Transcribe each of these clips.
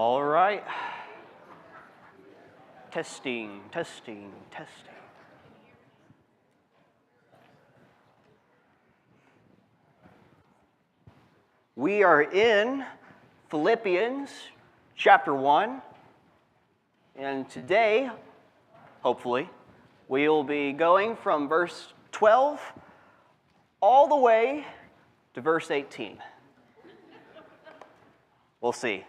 All right. Testing. We are in Philippians chapter 1, and today, hopefully, we'll be going from verse 12 all the way to verse 18. We'll see.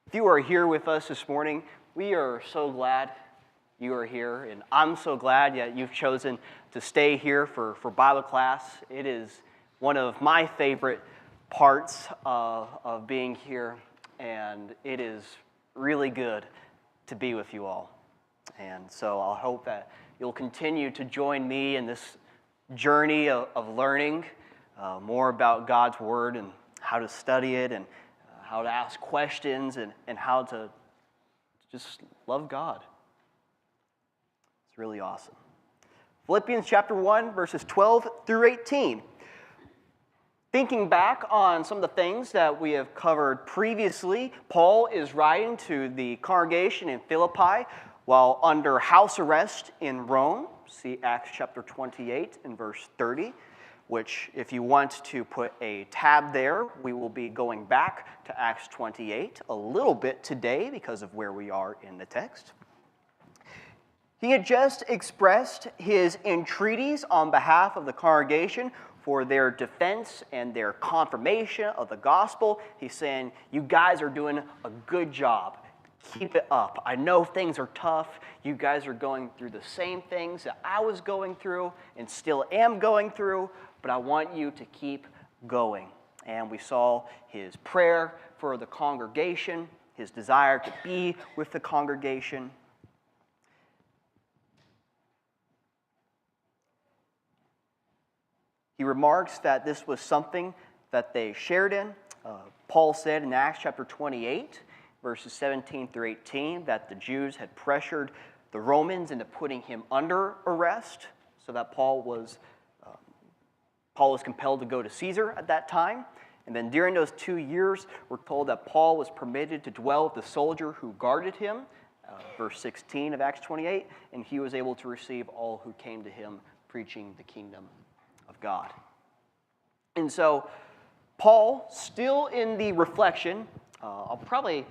If you are here with us this morning, we are so glad you are here, and I'm so glad that you've chosen to stay here for Bible class. It is one of my favorite parts of being here, and it is really good to be with you all. And so I hope that you'll continue to join me in this journey of learning more about God's Word and how to study it and how to ask questions and how to just love God. It's really awesome. Philippians chapter 1, verses 12 through 18. Thinking back on some of the things that we have covered previously, Paul is writing to the congregation in Philippi while under house arrest in Rome. See Acts chapter 28 and verse 30. Which, if you want to put a tab there, we will be going back to Acts 28 a little bit today because of where we are in the text. He had just expressed his entreaties on behalf of the congregation for their defense and their confirmation of the gospel. He's saying, you guys are doing a good job. Keep it up. I know things are tough. You guys are going through the same things that I was going through and still am going through, but I want you to keep going. And we saw his prayer for the congregation, his desire to be with the congregation. He remarks that this was something that they shared in. Paul said in Acts chapter 28, verses 17 through 18, that the Jews had pressured the Romans into putting him under arrest, so that Paul was compelled to go to Caesar at that time. And then during those 2 years, we're told that Paul was permitted to dwell with the soldier who guarded him, verse 16 of Acts 28, and he was able to receive all who came to him preaching the kingdom of God. And so Paul, still in the reflection, I'll probably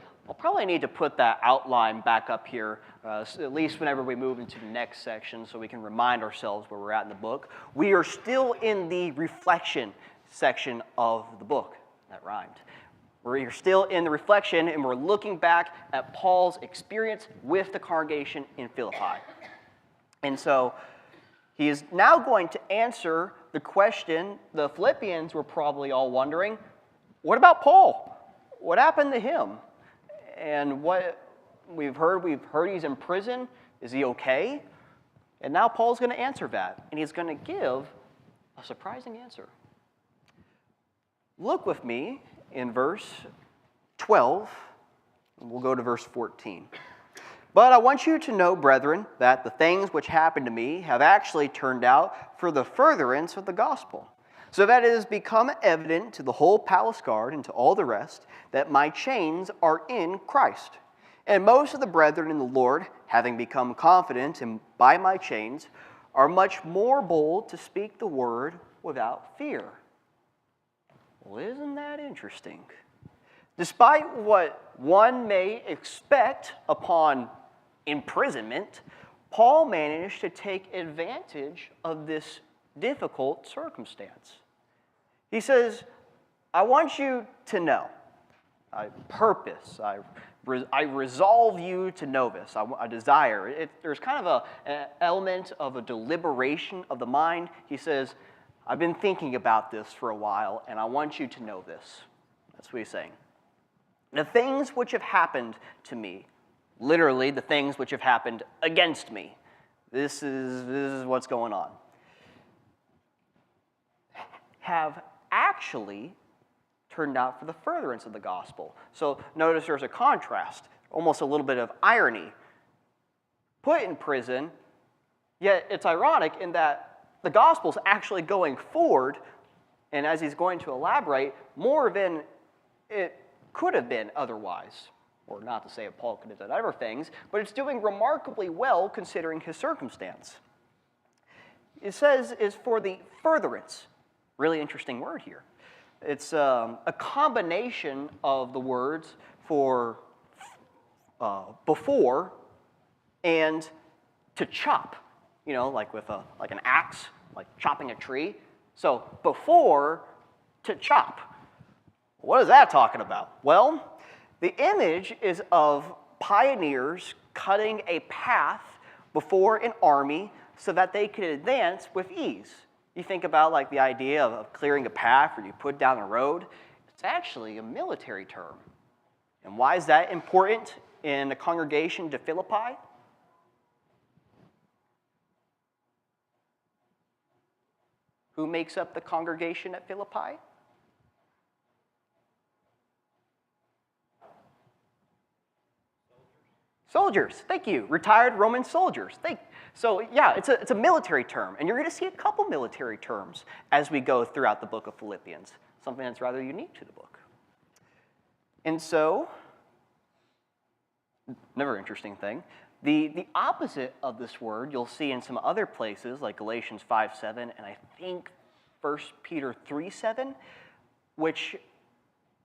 need to put that outline back up here, at least whenever we move into the next section, so we can remind ourselves where we're at in the book. We are still in the reflection section of the book. That rhymed. We're still in the reflection, and we're looking back at Paul's experience with the congregation in Philippi. And so he is now going to answer the question the Philippians were probably all wondering, what about Paul? What happened to him? And what we've heard he's in prison. Is he okay? And now Paul's going to answer that, and he's going to give a surprising answer. Look with me in verse 12, and we'll go to verse 14. But I want you to know, brethren, that the things which happened to me have actually turned out for the furtherance of the gospel, so that it has become evident to the whole palace guard and to all the rest that my chains are in Christ. And most of the brethren in the Lord, having become confident by my chains, are much more bold to speak the word without fear. Well, isn't that interesting? Despite what one may expect upon imprisonment, Paul managed to take advantage of this difficult circumstance. He says, I want you to know. I resolve you to know this. I desire. There's kind of an element of a deliberation of the mind. He says, I've been thinking about this for a while, and I want you to know this. That's what he's saying. The things which have happened to me, literally the things which have happened against me, this is what's going on, have actually turned out for the furtherance of the gospel. So notice there's a contrast, almost a little bit of irony. Put in prison, yet it's ironic in that the gospel's actually going forward And as he's going to elaborate, more than it could have been otherwise. Or not to say that Paul could have done other things, but it's doing remarkably well considering his circumstance. It says is for the furtherance. Really interesting word here. It's a combination of the words for before and to chop. You know, like with like an axe, like chopping a tree. So before to chop. What is that talking about? Well, the image is of pioneers cutting a path before an army so that they could advance with ease. You think about like the idea of clearing a path or you put down a road. It's actually a military term. And why is that important in the congregation to Philippi? Who makes up the congregation at Philippi? Soldiers, thank you. Retired Roman soldiers. So yeah, it's a military term, and you're going to see a couple military terms as we go throughout the book of Philippians, something that's rather unique to the book. And so, another interesting thing, the opposite of this word you'll see in some other places like Galatians 5:7 and I think 1 Peter 3:7, which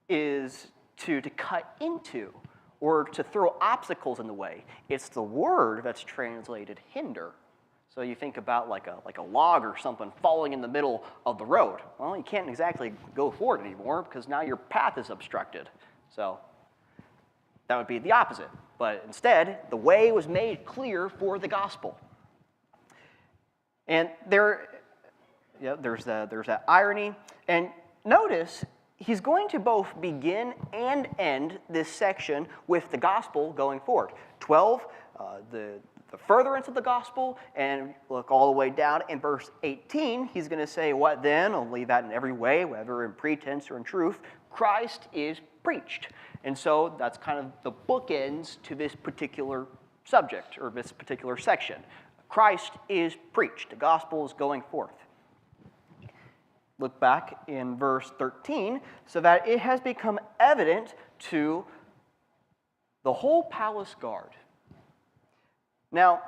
is to cut into, or to throw obstacles in the way. It's the word that's translated hinder. So you think about like a log or something falling in the middle of the road. Well, you can't exactly go forward anymore because now your path is obstructed. So that would be the opposite. But instead, the way was made clear for the gospel. And there's that irony. And notice, he's going to both begin and end this section with the gospel going forward. 12, the furtherance of the gospel, and look all the way down in verse 18, he's going to say, what then? Only that in every way, whether in pretense or in truth, Christ is preached. And so that's kind of the bookends to this particular subject, or this particular section. Christ is preached. The gospel is going forth. Look back in verse 13, so that it has become evident to the whole palace guard. Now,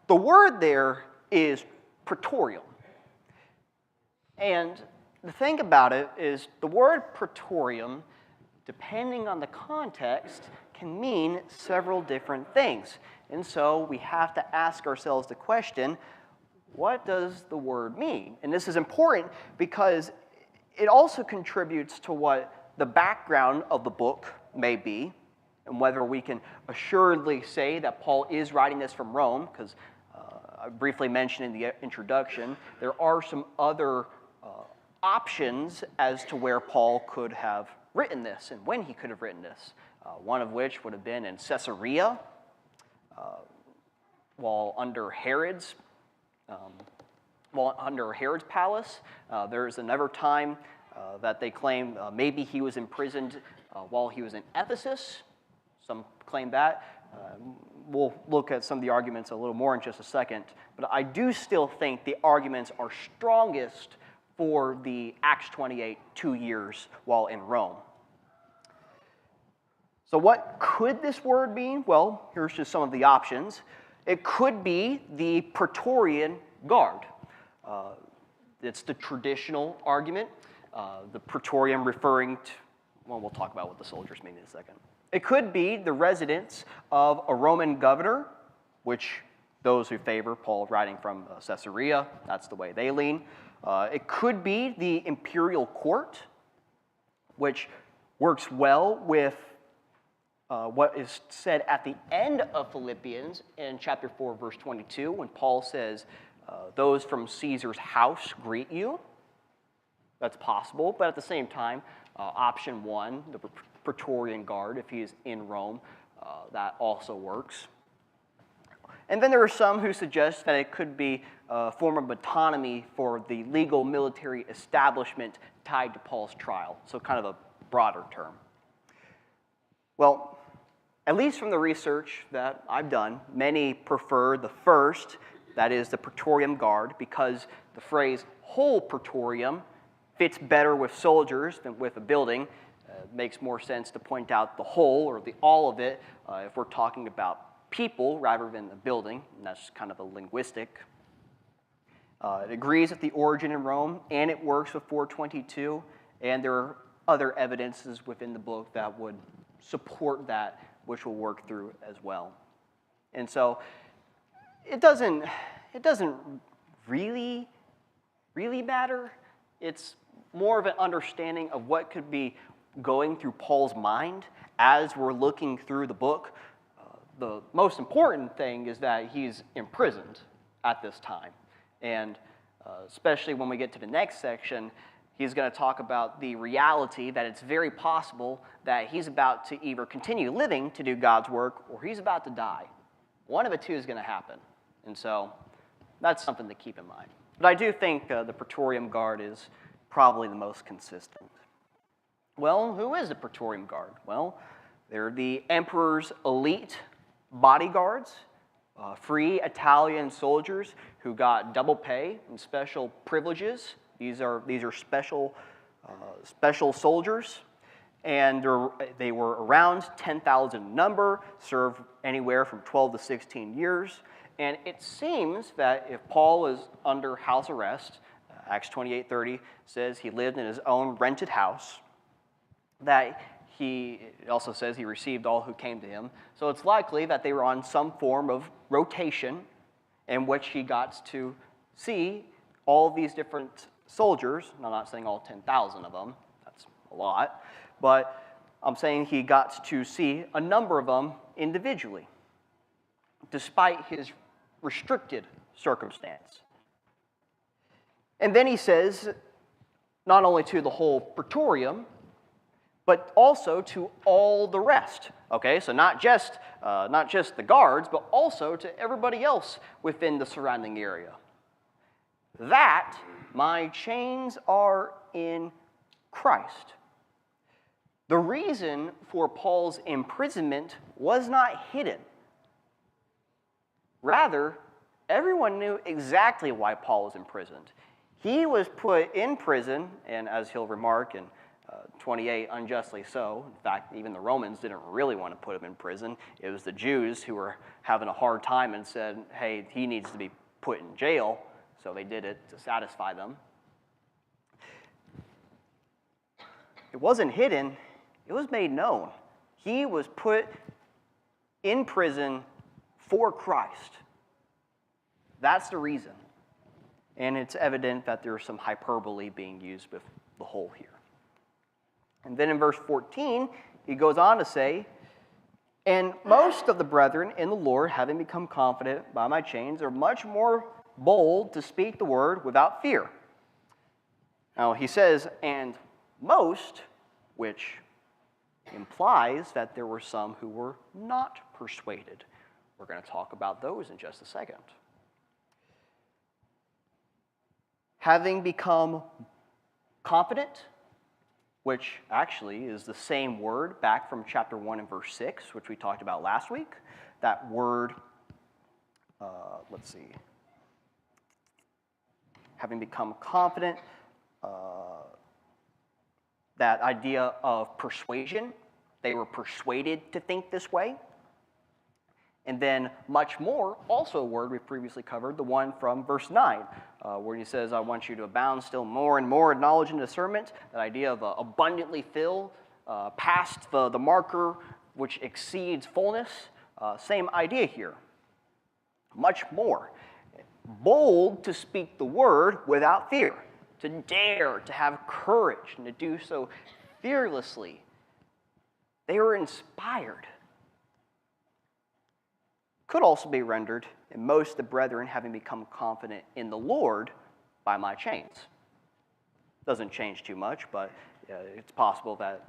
the word there is praetorium. And the thing about it is the word praetorium, depending on the context, can mean several different things. And so we have to ask ourselves the question, what does the word mean? And this is important because it also contributes to what the background of the book may be, and whether we can assuredly say that Paul is writing this from Rome, because I briefly mentioned in the introduction, there are some other options as to where Paul could have written this and when he could have written this, one of which would have been in Caesarea, while under Herod's palace. There's another time that they claim maybe he was imprisoned while he was in Ephesus. Some claim that. We'll look at some of the arguments a little more in just a second. But I do still think the arguments are strongest for the Acts 28 2 years while in Rome. So what could this word mean? Well, here's just some of the options. It could be the Praetorian Guard. It's the traditional argument. The Praetorium referring to, well, we'll talk about what the soldiers mean in a second. It could be the residence of a Roman governor, which those who favor Paul writing from Caesarea, that's the way they lean. It could be the imperial court, which works well with what is said at the end of Philippians in chapter 4, verse 22, when Paul says, those from Caesar's house greet you. That's possible, but at the same time, option one, the Praetorian Guard, if he is in Rome, that also works. And then there are some who suggest that it could be a form of autonomy for the legal military establishment tied to Paul's trial, so kind of a broader term. Well, at least from the research that I've done, many prefer the first, that is the Praetorian Guard, because the phrase whole Praetorium fits better with soldiers than with a building. Makes more sense to point out the whole or the all of it if we're talking about people rather than the building, and that's kind of a linguistic. It agrees with the origin in Rome, and it works with 422, and there are other evidences within the book that would support that, which we'll work through as well. And so it doesn't really matter. It's more of an understanding of what could be going through Paul's mind as we're looking through the book. The most important thing is that he's imprisoned at this time. And especially when we get to the next section, he's going to talk about the reality that it's very possible that he's about to either continue living to do God's work or he's about to die. One of the two is going to happen. And so that's something to keep in mind. But I do think the Praetorian Guard is probably the most consistent. Well, who is the Praetorian Guard? Well, they're the emperor's elite bodyguards, free Italian soldiers who got double pay and special privileges. These are special soldiers, and they were around 10,000 in number, served anywhere from 12 to 16 years. And it seems that if Paul is under house arrest, Acts 28:30 says he lived in his own rented house, that it also says he received all who came to him. So it's likely that they were on some form of rotation in which he got to see all these different soldiers. And I'm not saying all 10,000 of them, that's a lot, but I'm saying he got to see a number of them individually, despite his restricted circumstance. And then he says, not only to the whole praetorium, but also to all the rest. Okay, so not just the guards, but also to everybody else within the surrounding area. That my chains are in Christ. The reason for Paul's imprisonment was not hidden. Rather, everyone knew exactly why Paul was imprisoned. He was put in prison, and as he'll remark in 28, unjustly so. In fact, even the Romans didn't really want to put him in prison. It was the Jews who were having a hard time and said, hey, he needs to be put in jail. So they did it to satisfy them. It wasn't hidden. It was made known. He was put in prison for Christ. That's the reason. And it's evident that there's some hyperbole being used with the whole here. And then in verse 14, he goes on to say, and most of the brethren in the Lord, having become confident by my chains, are much more bold to speak the word without fear. Now he says, and most, which implies that there were some who were not persuaded. We're going to talk about those in just a second. Having become confident, which actually is the same word back from chapter 1 and verse 6, which we talked about last week. That word, having become confident, that idea of persuasion. They were persuaded to think this way. And then much more, also a word we've previously covered, the one from verse 9, where he says, I want you to abound still more and more in knowledge and discernment. That idea of abundantly fill, past the marker which exceeds fullness. Same idea here. Much more. Bold to speak the word without fear. To dare, to have courage, and to do so fearlessly. They were inspired. Could also be rendered, and most of the brethren having become confident in the Lord by my chains. Doesn't change too much, but it's possible that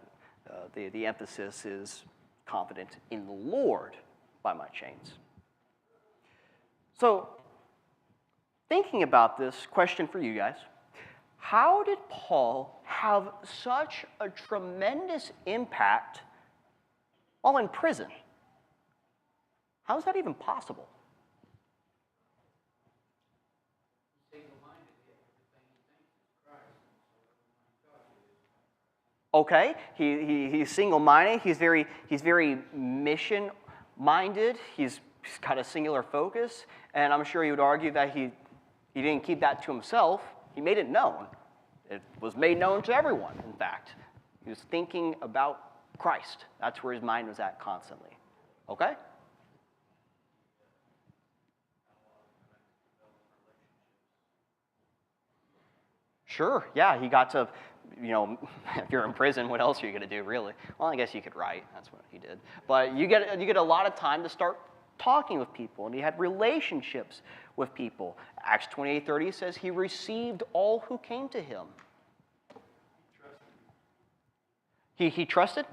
the emphasis is confident in the Lord by my chains. So, thinking about this, question for you guys. How did Paul have such a tremendous impact while in prison? How is that even possible? Okay, he's single-minded. He's very mission-minded. He's got a singular focus, and I'm sure you would argue that he didn't keep that to himself. He made it known. It was made known to everyone, in fact. He was thinking about Christ. That's where his mind was at constantly. Okay? Sure, yeah, he got to, if you're in prison, what else are you going to do, really? Well, I guess you could write. That's what he did. But you get a lot of time to start talking with people, and he had relationships with people. Acts 28:30 says he received all who came to him. He trusted?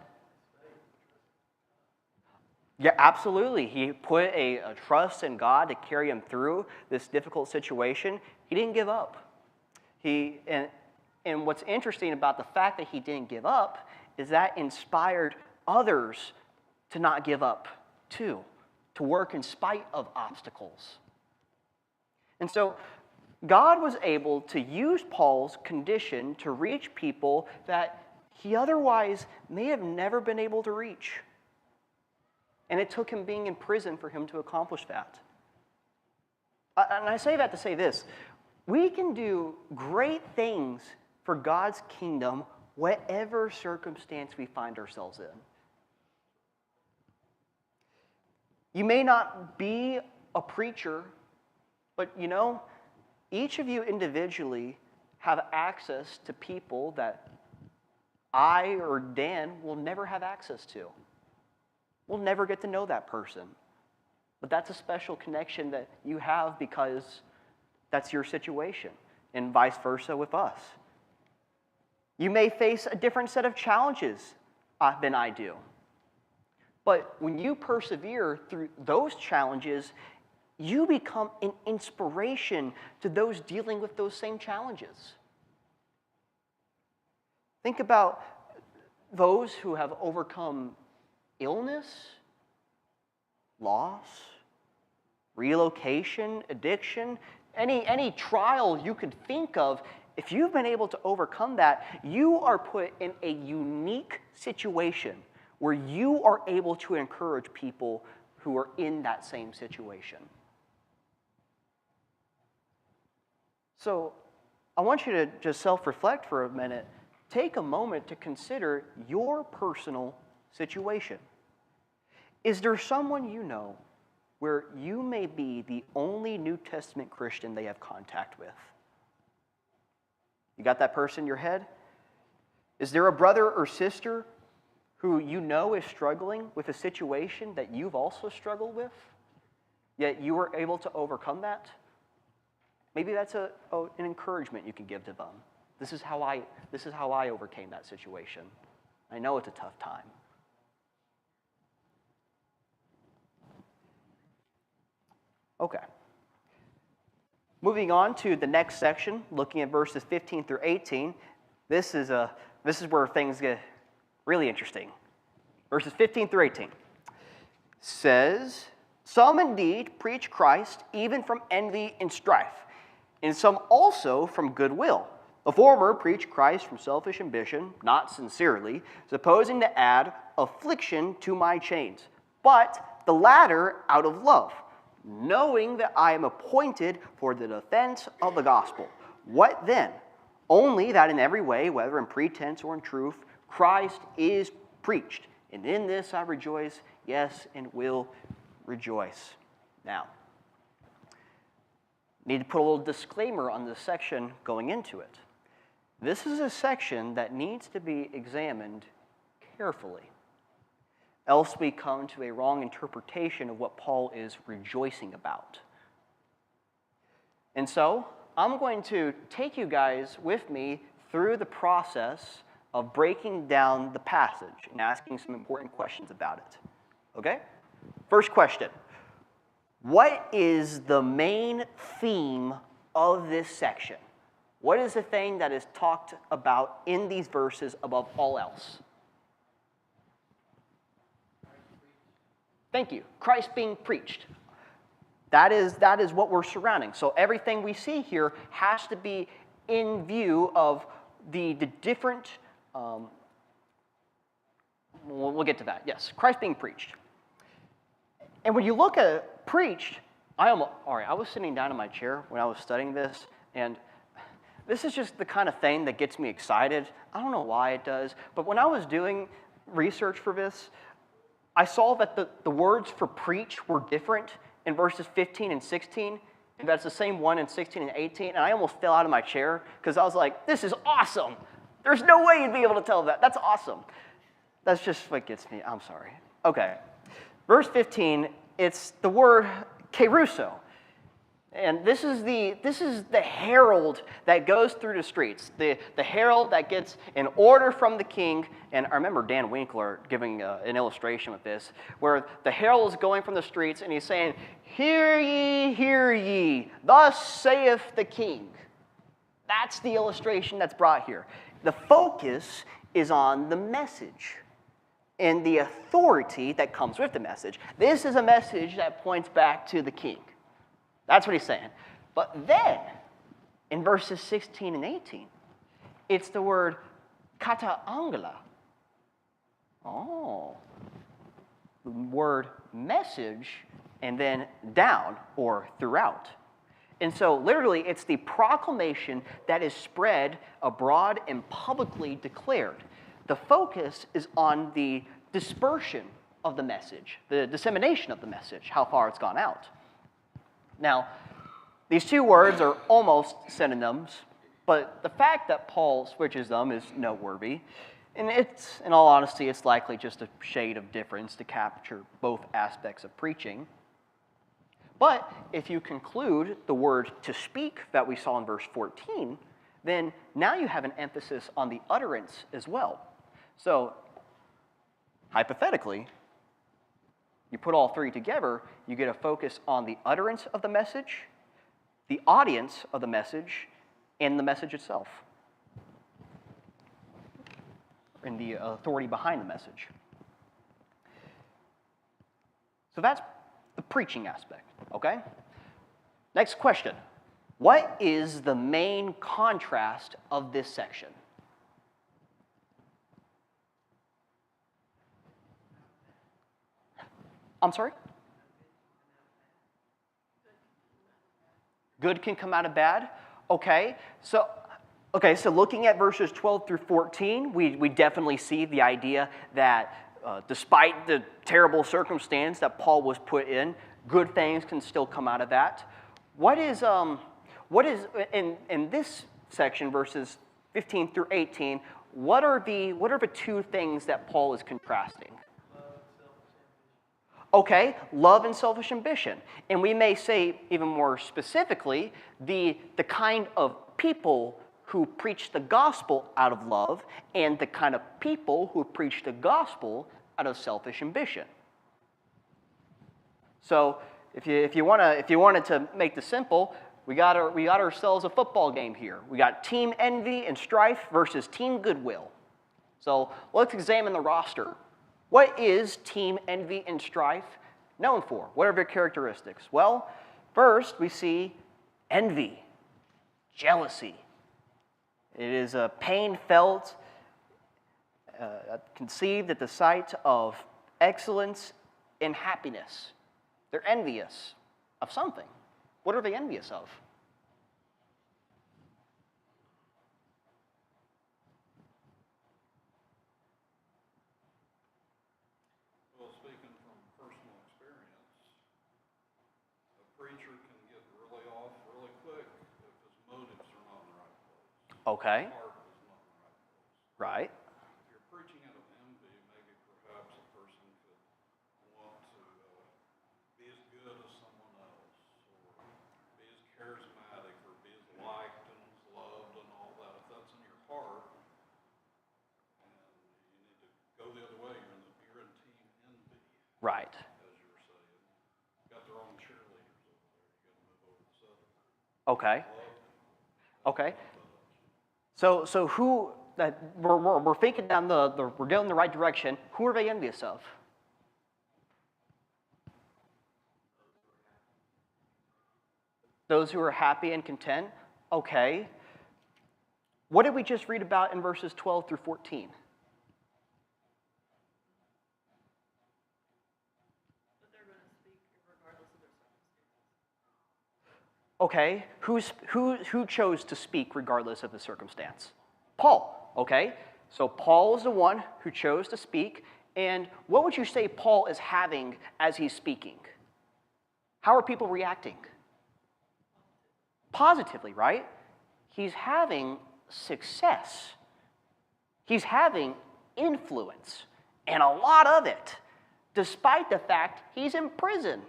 Yeah, absolutely. He put a trust in God to carry him through this difficult situation. He didn't give up. And what's interesting about the fact that he didn't give up is that inspired others to not give up too, to work in spite of obstacles. And so God was able to use Paul's condition to reach people that he otherwise may have never been able to reach. And it took him being in prison for him to accomplish that. And I say that to say this. We can do great things for God's kingdom, whatever circumstance we find ourselves in. You may not be a preacher, but each of you individually have access to people that I or Dan will never have access to. We'll never get to know that person. But that's a special connection that you have because that's your situation, and vice versa with us. You may face a different set of challenges than I do. But when you persevere through those challenges, you become an inspiration to those dealing with those same challenges. Think about those who have overcome illness, loss, relocation, addiction, any trial you could think of. If you've been able to overcome that, you are put in a unique situation where you are able to encourage people who are in that same situation. So I want you to just self-reflect for a minute. Take a moment to consider your personal situation. Is there someone you know where you may be the only New Testament Christian they have contact with? You got that person in your head? Is there a brother or sister who you know is struggling with a situation that you've also struggled with, yet you were able to overcome that? Maybe that's an encouragement you can give to them. This is how I overcame that situation. I know it's a tough time. Okay. Moving on to the next section, looking at verses 15 through 18. This is where things get really interesting. Verses 15 through 18 says, "Some indeed preach Christ even from envy and strife, and some also from goodwill. The former preach Christ from selfish ambition, not sincerely, supposing to add affliction to my chains, but the latter out of love, knowing that I am appointed for the defense of the gospel. What then? Only that in every way, whether in pretense or in truth, Christ is preached. And in this I rejoice, yes, and will rejoice." Now, need to put a little disclaimer on this section going into it. This is a section that needs to be examined carefully. Else we come to a wrong interpretation of what Paul is rejoicing about. And so, I'm going to take you guys with me through the process of breaking down the passage and asking some important questions about it. Okay? First question. What is the main theme of this section? What is the thing that is talked about in these verses above all else? Thank you. Christ being preached. That is what we're surrounding. So everything we see here has to be in view of the different we'll get to that. Yes, Christ being preached. And when you look at preached, I was sitting down in my chair when I was studying this, and this is just the kind of thing that gets me excited. I don't know why it does, but when I was doing research for this, I saw that the words for preach were different in verses 15 and 16, and that's the same one in 16 and 18, and I almost fell out of my chair because I was like, this is awesome. There's no way you'd be able to tell that. That's awesome. That's just what gets me. I'm sorry. Okay. Verse 15, it's the word keruso. And this is the herald that goes through the streets, the herald that gets an order from the king. And I remember Dan Winkler giving an illustration with this, where the herald is going from the streets and he's saying, hear ye, thus saith the king. That's the illustration that's brought here. The focus is on the message and the authority that comes with the message. This is a message that points back to the king. That's what he's saying. But then, in verses 16 and 18, it's the word kata angela. Oh. The word message and then down or throughout. And so literally it's the proclamation that is spread abroad and publicly declared. The focus is on the dispersion of the message, the dissemination of the message, how far it's gone out. Now, these two words are almost synonyms, but the fact that Paul switches them is noteworthy. And it's, in all honesty, it's likely just a shade of difference to capture both aspects of preaching. But if you conclude the word to speak that we saw in verse 14, then now you have an emphasis on the utterance as well. So, hypothetically, you put all three together, you get a focus on the utterance of the message, the audience of the message, and the message itself, and the authority behind the message. So that's the preaching aspect, okay? Next question. What is the main contrast of this section? I'm sorry? Good can come out of bad? Okay, so looking at verses 12 through 14, we definitely see the idea that despite the terrible circumstance that Paul was put in, good things can still come out of that. What is in this section, verses 15 through 18, what are the two things that Paul is contrasting? Okay, love and selfish ambition. And we may say even more specifically, the kind of people who preach the gospel out of love and the kind of people who preach the gospel out of selfish ambition. So if you wanted to make this simple, we got ourselves a football game here. We got team envy and strife versus team goodwill. So let's examine the roster. What is team envy and strife known for? What are their characteristics? Well, first we see envy, jealousy. It is a pain felt, conceived at the sight of excellence and happiness. They're envious of something. What are they envious of? Okay. Right. If you're preaching out of envy, maybe perhaps a person could want to be as good as someone else, or be as charismatic, or be as liked and as loved and all that. If that's in your heart, and you need to go the other way, you're in team envy. Right. As you were saying. You've got the wrong cheerleaders over there. You've got to move over to this other group. Okay. Okay. So who that we're thinking down we're going in the right direction. Who are they envious of? Those who are happy and content. Okay. What did we just read about in verses 12 through 14? Okay, who chose to speak regardless of the circumstance? Paul, okay? So Paul is the one who chose to speak, and what would you say Paul is having as he's speaking? How are people reacting? Positively, right? He's having success. He's having influence, and a lot of it, despite the fact he's in prison.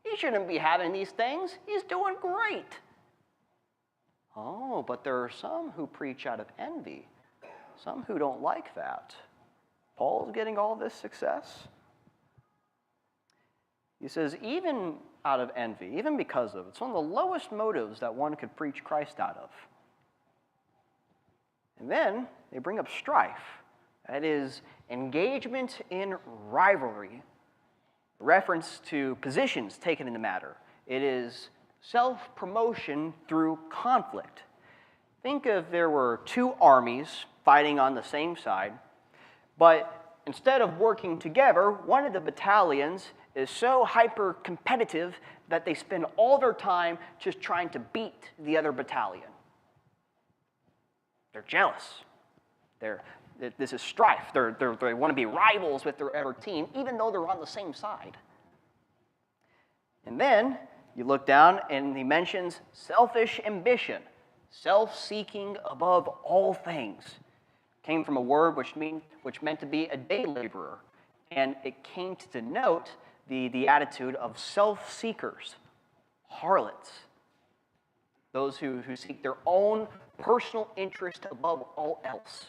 He shouldn't be having these things. He's doing great. Oh, but there are some who preach out of envy, some who don't like that. Paul's getting all this success. He says, even out of envy, even because of it, it's one of the lowest motives that one could preach Christ out of. And then they bring up strife. That is engagement in rivalry. Reference to positions taken in the matter. It is self-promotion through conflict. Think if there were two armies fighting on the same side, but instead of working together, one of the battalions is so hyper-competitive that they spend all their time just trying to beat the other battalion. They're jealous. This is strife. They want to be rivals with their other team, even though they're on the same side. And then you look down and he mentions selfish ambition, self-seeking above all things. Came from a word which meant to be a day laborer, and it came to denote the attitude of self-seekers, harlots, those who seek their own personal interest above all else.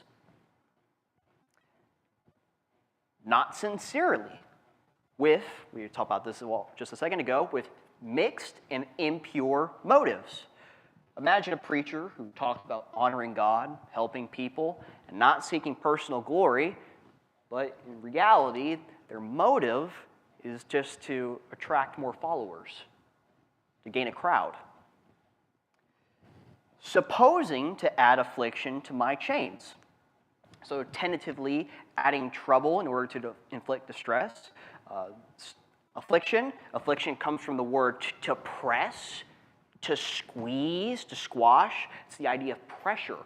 Not sincerely, we talked about this just a second ago, with mixed and impure motives. Imagine a preacher who talks about honoring God, helping people, and not seeking personal glory, but in reality, their motive is just to attract more followers, to gain a crowd. Supposing to add affliction to my chains. So tentatively adding trouble in order to inflict distress. Affliction comes from the word to press, to squeeze, to squash. It's the idea of pressure,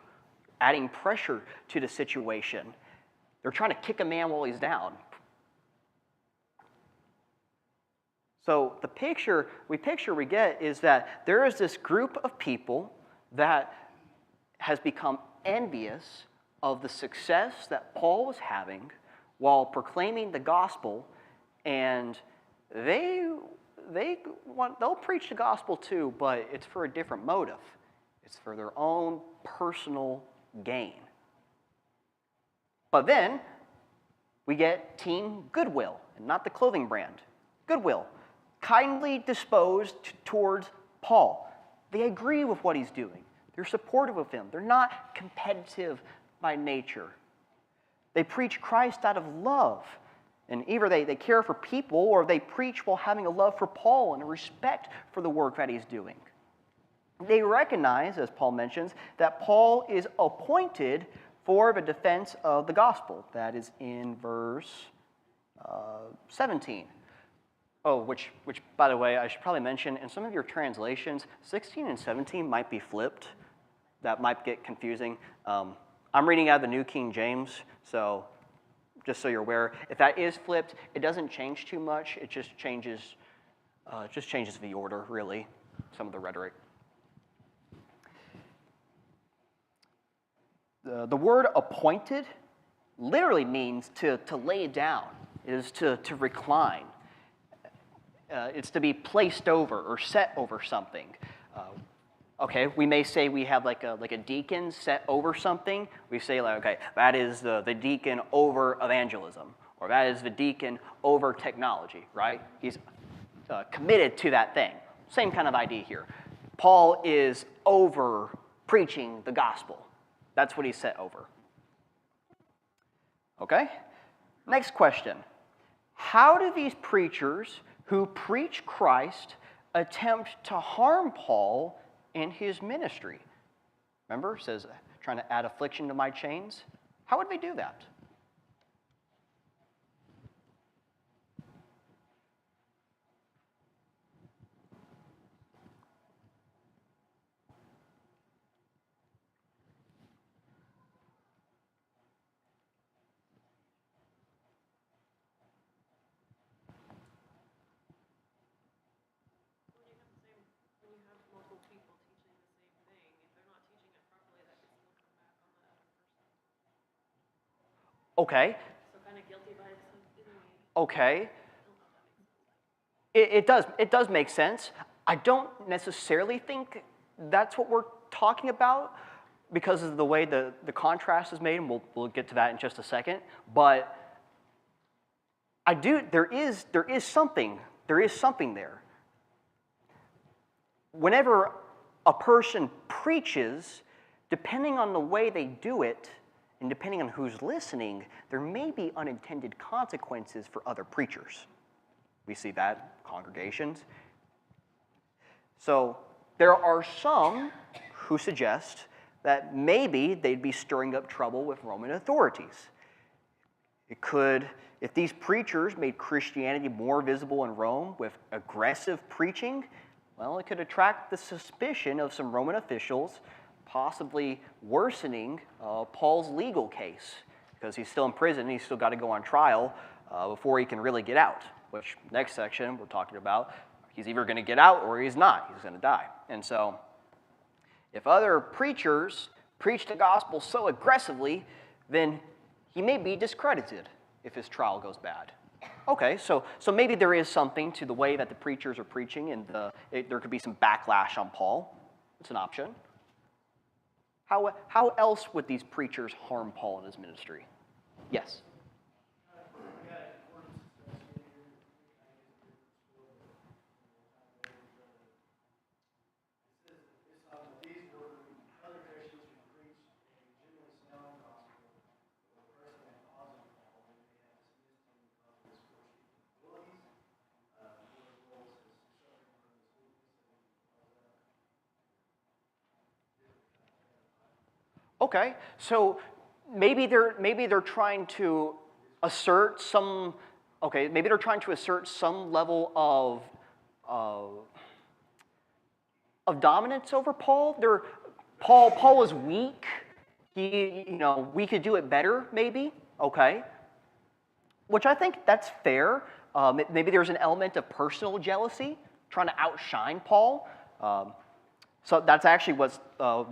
adding pressure to the situation. They're trying to kick a man while he's down. So the picture we get is that there is this group of people that has become envious of the success that Paul was having while proclaiming the gospel, and they'll preach the gospel too, but it's for a different motive. It's for their own personal gain. But then we get Team Goodwill, and not the clothing brand. Goodwill, kindly disposed towards Paul. They agree with what he's doing. They're supportive of him. They're not competitive by nature. They preach Christ out of love. And either they care for people or they preach while having a love for Paul and a respect for the work that he's doing. They recognize, as Paul mentions, that Paul is appointed for the defense of the gospel. That is in verse 17. Oh, which, by the way, I should probably mention, in some of your translations, 16 and 17 might be flipped. That might get confusing. I'm reading out of the New King James, so just so you're aware, if that is flipped, it doesn't change too much. It just changes the order, really, some of the rhetoric. The word appointed literally means to lay down. It is to recline. It's to be placed over or set over something. Okay, we may say we have like a deacon set over something. We say like, okay, that is the deacon over evangelism, or that is the deacon over technology, right? He's committed to that thing. Same kind of idea here. Paul is over preaching the gospel. That's what he's set over. Okay? Next question. How do these preachers who preach Christ attempt to harm Paul in his ministry? Remember, it says, trying to add affliction to my chains. How would they do that? Okay. So kind of guilty by some. Okay. It does make sense. I don't necessarily think that's what we're talking about because of the way the contrast is made, and we'll get to that in just a second. But there is something there. Whenever a person preaches, depending on the way they do it, and depending on who's listening, there may be unintended consequences for other preachers. We see that in congregations. So there are some who suggest that maybe they'd be stirring up trouble with Roman authorities. It could, if these preachers made Christianity more visible in Rome with aggressive preaching, well, it could attract the suspicion of some Roman officials, possibly worsening Paul's legal case, because he's still in prison and he's still got to go on trial before he can really get out, which next section we're talking about, he's either going to get out or he's not. He's going to die. And so if other preachers preach the gospel so aggressively, then he may be discredited if his trial goes bad. Okay, so maybe there is something to the way that the preachers are preaching, and there could be some backlash on Paul. It's an option. How else would these preachers harm Paul in his ministry? Yes? Okay, so maybe they're trying to assert some. Okay, maybe they're trying to assert some level of dominance over Paul. Paul was weak. We could do it better, maybe. Okay, which I think that's fair. Maybe there's an element of personal jealousy, trying to outshine Paul. So that's actually what's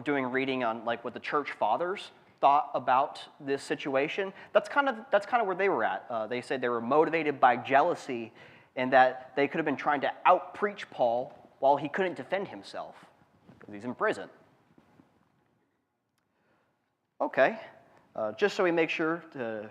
doing reading on like what the church fathers thought about this situation. That's kind of where they were at. They said they were motivated by jealousy, and that they could have been trying to out-preach Paul while he couldn't defend himself because he's in prison. Okay, just so we make sure to,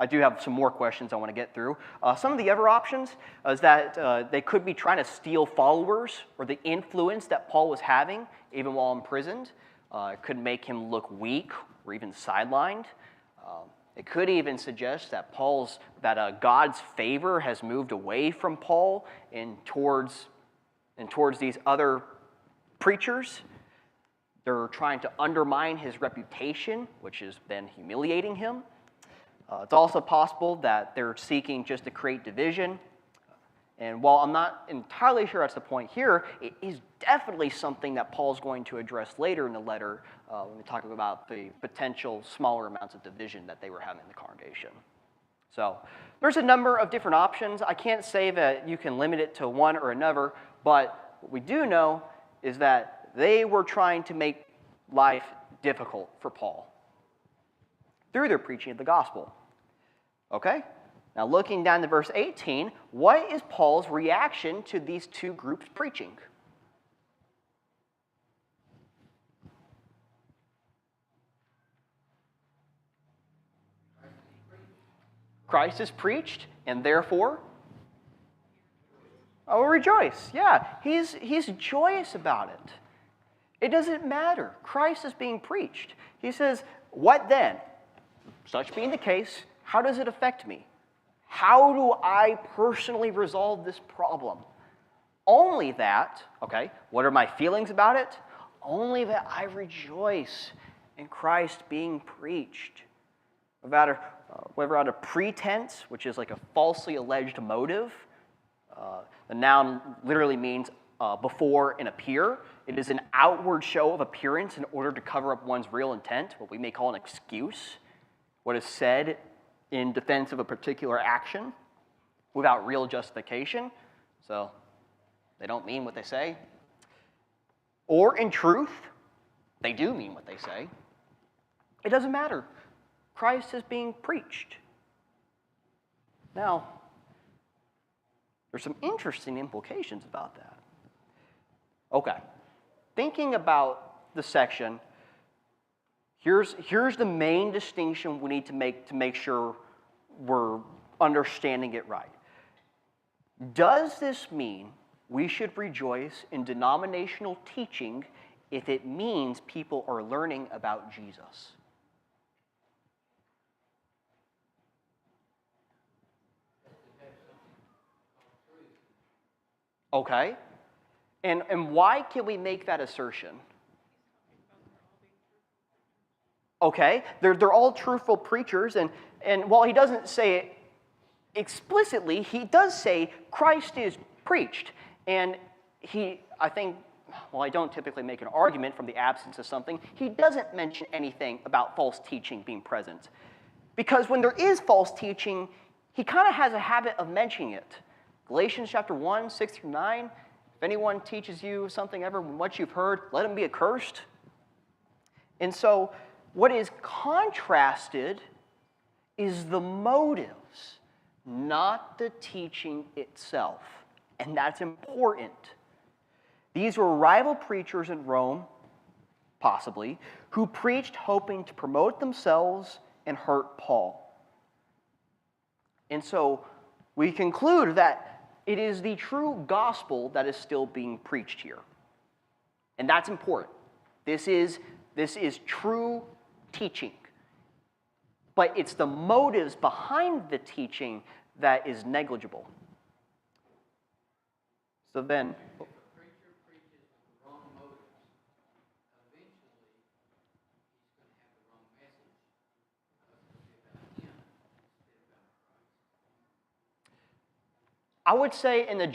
I do have some more questions I want to get through. Some of the other options is that they could be trying to steal followers or the influence that Paul was having even while imprisoned. It could make him look weak or even sidelined. It could even suggest that God's favor has moved away from Paul and towards these other preachers. They're trying to undermine his reputation, which has been humiliating him. It's also possible that they're seeking just to create division. And while I'm not entirely sure that's the point here, it is definitely something that Paul's going to address later in the letter when we talk about the potential smaller amounts of division that they were having in the congregation. So there's a number of different options. I can't say that you can limit it to one or another, but what we do know is that they were trying to make life difficult for Paul through their preaching of the gospel. Okay? Now looking down to verse 18, what is Paul's reaction to these two groups preaching? Christ is preached, and therefore, I will rejoice. Yeah, he's joyous about it. It doesn't matter. Christ is being preached. He says, what then? Such being the case, how does it affect me? How do I personally resolve this problem? Only that, okay, what are my feelings about it? Only that I rejoice in Christ being preached. Whether out of pretense, which is like a falsely alleged motive. The noun literally means before and appear. It is an outward show of appearance in order to cover up one's real intent, what we may call an excuse. What is said in defense of a particular action without real justification. So they don't mean what they say. Or in truth, they do mean what they say. It doesn't matter. Christ is being preached. Now, there's some interesting implications about that. Okay, thinking about the section, here's the main distinction we need to make sure we're understanding it right. Does this mean we should rejoice in denominational teaching if it means people are learning about Jesus? Okay. And why can we make that assertion? Okay, they're all truthful preachers, and while he doesn't say it explicitly, he does say Christ is preached. And I don't typically make an argument from the absence of something. He doesn't mention anything about false teaching being present. Because when there is false teaching, he kind of has a habit of mentioning it. Galatians chapter 1, 6 through 9, if anyone teaches you something ever from what you've heard, let him be accursed. And so what is contrasted is the motives, not the teaching itself. And that's important. These were rival preachers in Rome, possibly, who preached hoping to promote themselves and hurt Paul. And so we conclude that it is the true gospel that is still being preached here. And that's important. This is true teaching. But it's the motives behind the teaching that is negligible. So then, If a preacher preaches with the wrong motives, eventually he's going to have the wrong message because it'll be about him instead of about Christ. I would say in the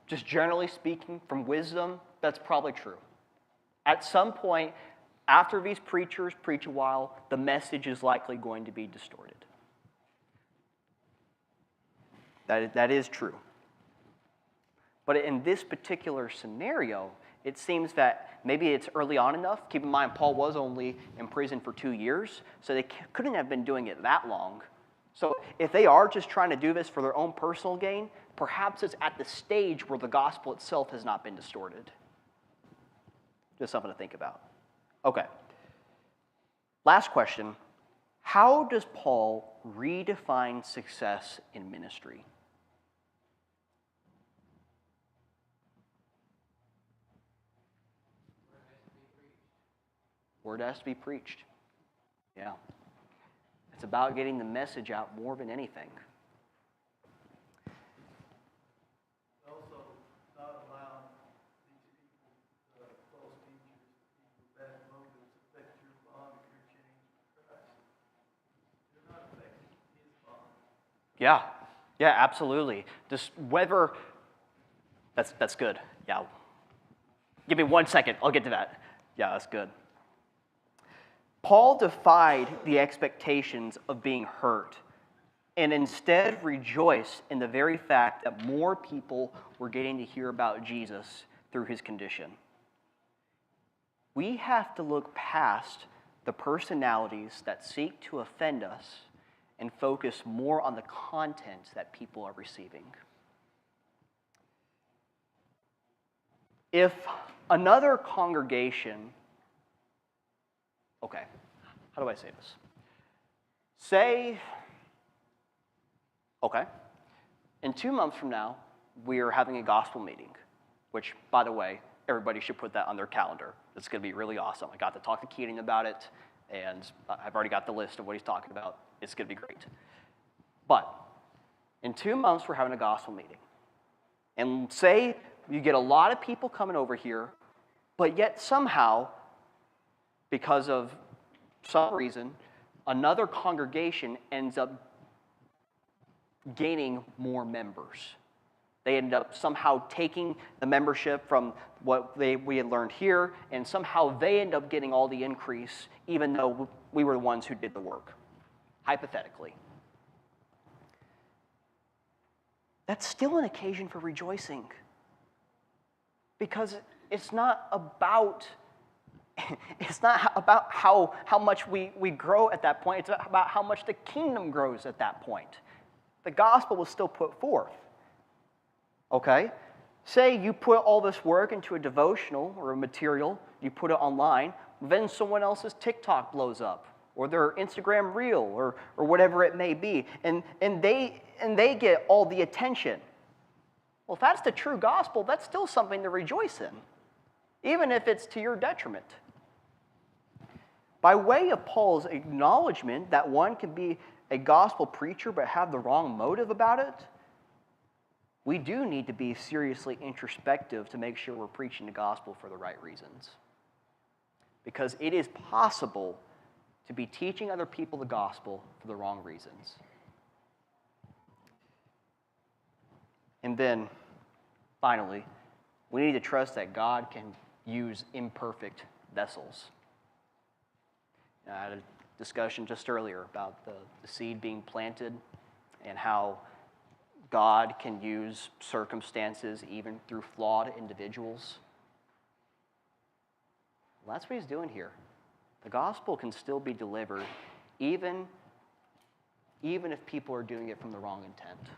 just generally speaking, from wisdom, that's probably true. At some point, after these preachers preach a while, the message is likely going to be distorted. That is true. But in this particular scenario, it seems that maybe it's early on enough. Keep in mind, Paul was only in prison for 2 years, so they couldn't have been doing it that long. So if they are just trying to do this for their own personal gain, perhaps it's at the stage where the gospel itself has not been distorted. Just something to think about. Okay. Last question. How does Paul redefine success in ministry? Word has to be preached. Yeah. It's about getting the message out more than anything. Also, not allow these people, false teachers, people with bad motives, affect your bond or your change with Christ. They're not affecting his bond. Yeah. Yeah, absolutely. Just whether that's good. Yeah. Give me 1 second. I'll get to that. Yeah, that's good. Paul defied the expectations of being hurt and instead rejoiced in the very fact that more people were getting to hear about Jesus through his condition. We have to look past the personalities that seek to offend us and focus more on the content that people are receiving. If another congregation Okay, how do I say this? Say, okay, in 2 months from now, we are having a gospel meeting, which, by the way, everybody should put that on their calendar. It's going to be really awesome. I got to talk to Keating about it, and I've already got the list of what he's talking about. It's going to be great. But in 2 months, we're having a gospel meeting. And say you get a lot of people coming over here, but yet somehow, because of some reason, another congregation ends up gaining more members. They end up somehow taking the membership from what we had learned here, and somehow they end up getting all the increase, even though we were the ones who did the work, hypothetically. That's still an occasion for rejoicing, because it's not about It's not about how much we grow at that point. It's about how much the kingdom grows at that point. The gospel was still put forth. Okay? Say you put all this work into a devotional or a material, you put it online, then someone else's TikTok blows up, or their Instagram reel, or whatever it may be, and they get all the attention. Well, if that's the true gospel, that's still something to rejoice in, even if it's to your detriment. By way of Paul's acknowledgement that one can be a gospel preacher but have the wrong motive about it, we do need to be seriously introspective to make sure we're preaching the gospel for the right reasons. Because it is possible to be teaching other people the gospel for the wrong reasons. And then, finally, we need to trust that God can use imperfect vessels. I had a discussion just earlier about the seed being planted and how God can use circumstances even through flawed individuals. Well, that's what he's doing here. The gospel can still be delivered even if people are doing it from the wrong intent.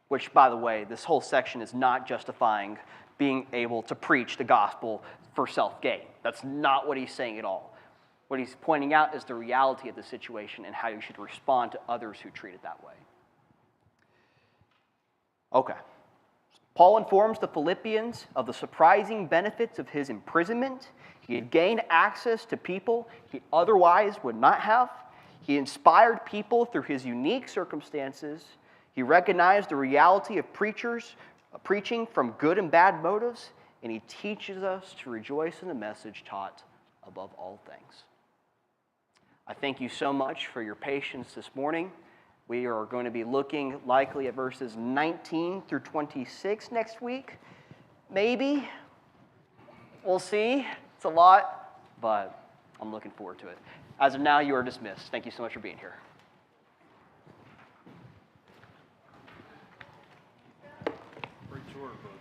Which, by the way, this whole section is not justifying being able to preach the gospel for self-gain. That's not what he's saying at all. What he's pointing out is the reality of the situation and how you should respond to others who treat it that way. Okay. Paul informs the Philippians of the surprising benefits of his imprisonment. He had gained access to people he otherwise would not have. He inspired people through his unique circumstances. He recognized the reality of preaching from good and bad motives, and he teaches us to rejoice in the message taught above all things. I thank you so much for your patience this morning. We are going to be looking likely at verses 19 through 26 next week. Maybe. We'll see. It's a lot, but I'm looking forward to it. As of now, you are dismissed. Thank you so much for being here. Preach word, brother.